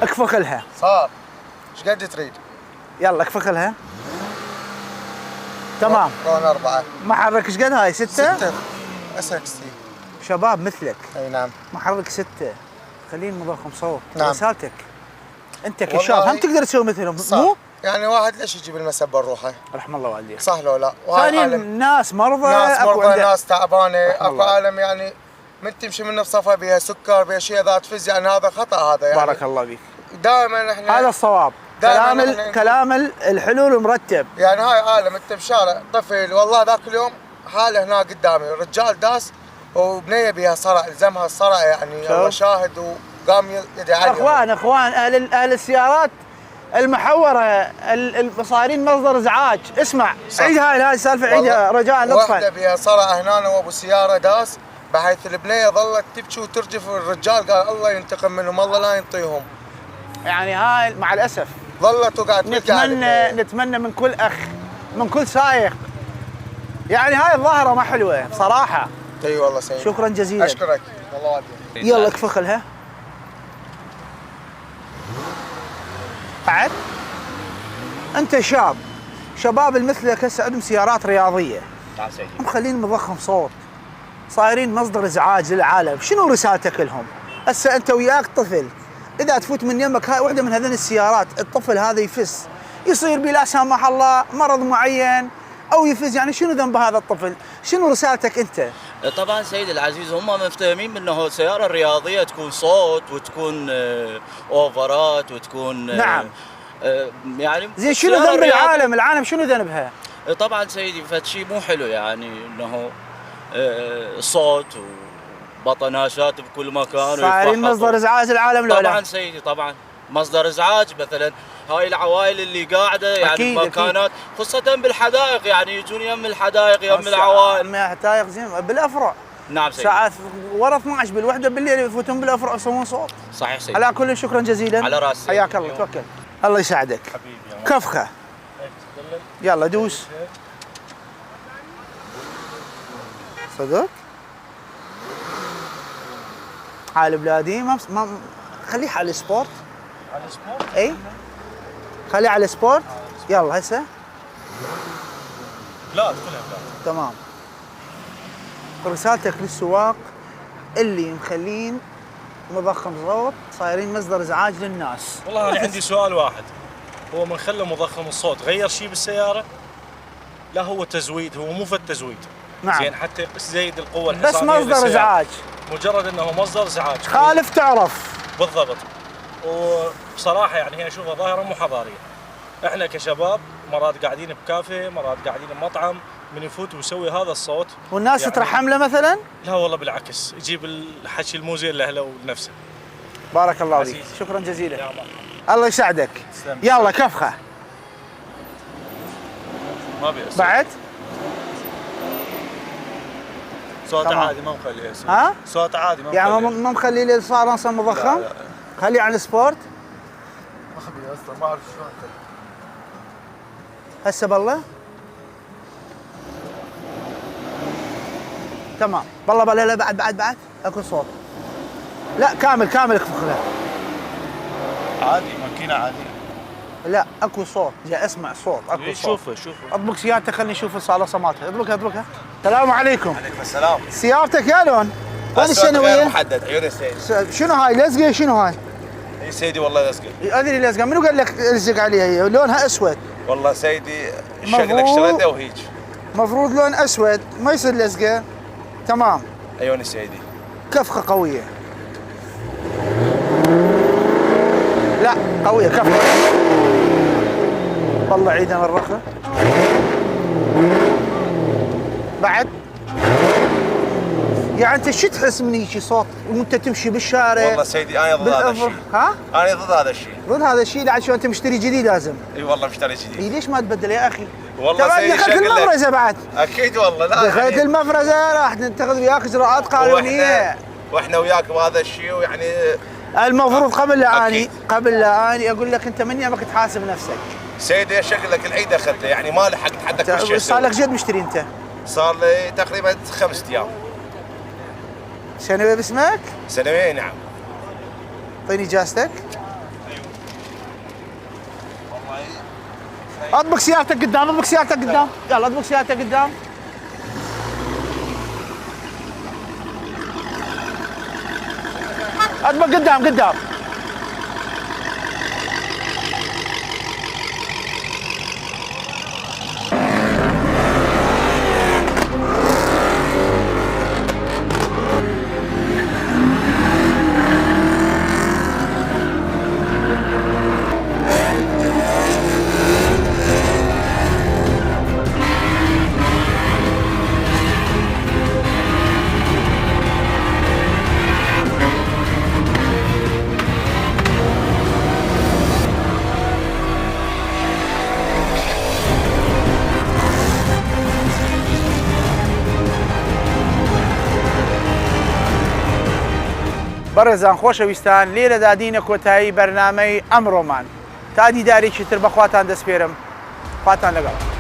اكفخ لها. صار. ايش قد تريد؟ يلا اكفخ لها. تمام. رون 4. محرك ايش قد هاي؟ 6؟ 6 اس اكس تي. شباب مثلك. اي نعم. محرك 6. خليني مضخم صوت. نعم. رسالتك انت كشاب هم تقدر تسوي مثلهم مو؟ يعني واحد ليش يجيب المسبه لروحه؟ رحم الله والديك. صح لو لا؟ ثانيا ناس مرضى، ناس تعبانه، اكو عالم يعني من تمشي منه بصفه بها سكر بها شيء ذات فز، يعني هذا خطا هذا يعني. بارك الله بيك. دائما احنا هذا الصواب. كلام الحلول المرتب. يعني هاي عالم انت بشارع طفل، والله ذاك اليوم حاله هنا قدامي رجال داس وبنيه بها صرع، الزمها الصرع يعني الله شاهد، وقام يدعي اخوان اهل السيارات المحوره صايرين مصدر ازعاج. اسمع عيد هاي السالفه، عيدها رجاء لطفا. وحده بها صرع هنا وابو سياره داس، بحيث البنيه ظلت تبكي وترجف، الرجال قال الله ينتقم منهم، الله لا ينطيهم. يعني هاي مع الاسف ظلت وقعدت نتمنى من كل اخ، من كل سايق، يعني هاي الظاهره ما حلوه بصراحه. اي والله سيدي. شكرا جزيلا. اشكرك والله والديك. يلا اكفخ لها. بعد انت شباب مثلك هسه عندهم سيارات رياضيه، مخلين مضخم صوت، صايرين مصدر ازعاج للعالم، شنو رسالتك لهم؟ هسه انت وياك طفل، اذا تفوت من يمك هاي واحده من هذين السيارات، الطفل هذا يفس، يصير بي لا سامح الله مرض معين او يفز، يعني شنو ذنب هذا الطفل؟ شنو رسالتك انت؟ طبعا سيدي العزيز هم مفتهمين انه السياره الرياضيه تكون صوت وتكون اوفرات وتكون نعم يعني زين شنو ذنب العالم شنو ذنبها؟ طبعا سيدي فد شيء مو حلو، يعني انه صوت وبطناشات بكل مكان، صايرين مصدر ازعاج العالم لو طبعا سيدي طبعا مصدر ازعاج. مثلا هاي العوائل اللي قاعده يعني مكانات خاصه بالحدائق، يعني يجون يم الحدائق يم العوائل. حدائق زين بالافرع. نعم سيدي. ساعات ورا 12 بالوحده بالليل يفوتون بالافرع يسوون صوت. صحيح سيدي. على كل شكرا جزيلا. على راسي. حياك الله توكل. الله يساعدك. حبيبي. كفخه. يلا دوس. صدق؟ حال بلادي ما خليه على السبورت. على السبورت؟ اي خليه على السبورت. يلا هسه. لا ادخلها بلاد. تمام. رسالتك للسواق اللي مخلين مضخم صوت، صايرين مصدر ازعاج للناس. والله انا عندي سؤال واحد، هو من خلى مضخم الصوت غير شيء بالسياره؟ لا هو تزويد، هو مو فالتزويد. نعم. زين حتى يزيد القوه الحصانيه بس مصدر ازعاج. مجرد انه مصدر ازعاج. خالف تعرف. بالضبط. وبصراحه يعني هي اشوفها ظاهره مو حضاريه. احنا كشباب مرات قاعدين بكافيه، مرات قاعدين بمطعم، من يفوت ويسوي هذا الصوت والناس يعني ترحم له مثلا؟ لا والله بالعكس، يجيب الحكي المو زين لاهله ولنفسه. بارك الله فيك. شكرا جزيلا. الله يسعدك. يلا كفخه. ما بيأس. بعد؟ صوت عادي ما مخليه. ها؟ صوت عادي ما يعني ما مخليه لي صار اصلا مضخم؟ لا. خليه على السبورت؟ ما خبي اصلا ما اعرف شلون هسه بالله؟ تمام. بالله لا بعد اكو صوت. لا كامل اكفخ له. عادي ماكينه عاديه. لا اكو صوت، جاي اسمع صوت، اكو صوت. شوفه اطبق سيارتك خليني اشوف الصاله صماتها، اطبقها. السلام عليكم. عليكم السلام. سيارتك يا لون؟ وين الشنويه؟ غير محدد عيون السيد. شنو هاي لزقه؟ شنو هاي؟ اي سيدي والله لزقه. ادري لزقه، منو قال لك الزق عليها هي؟ لونها اسود. والله سيدي شكلك اشتريته وهيج. مفروض لون اسود ما يصير لزقه. تمام. عيوني سيدي. كفخه قويه. لا قويه كفخه. والله عيدها من الرخه. بعد يعني انت شو تحس من هيك صوت وانت تمشي بالشارع؟ والله سيدي انا ضد هذا الشيء. ها؟ انا ضد هذا الشيء. ضد هذا الشيء لعل شو انت مشتري جديد لازم. اي والله مشتري جديد. اي ليش ما تبدل يا اخي؟ والله سيدي دخلت المفرزه بعد. اكيد والله لا دخلت يعني المفرزه راح نتخذ وياك اجراءات قانونيه. واحنا وياك بهذا الشيء، ويعني المفروض قبل لا اني اقول لك انت من يومك تحاسب نفسك. سيدي شكلك العيد اخذته، يعني ما لحقت حتى كل شيء. صار لك جد مشتري انت؟ صار لي تقريبا 5 ايام. سنوية باسمك؟ سنوية نعم. اعطيني اجازتك. اطبق سيارتك قدام، اطبق سيارتك قدام، يلا اطبق سيارتك قدام. اطبق قدام قدام. بەڕێزان خۆشەویستان لێرە دادینە کۆتایی بەرنامەی ئەمڕۆمان تا دیدارێکی تر بەخواتان دەسپێرم خواتان لەگەڵ.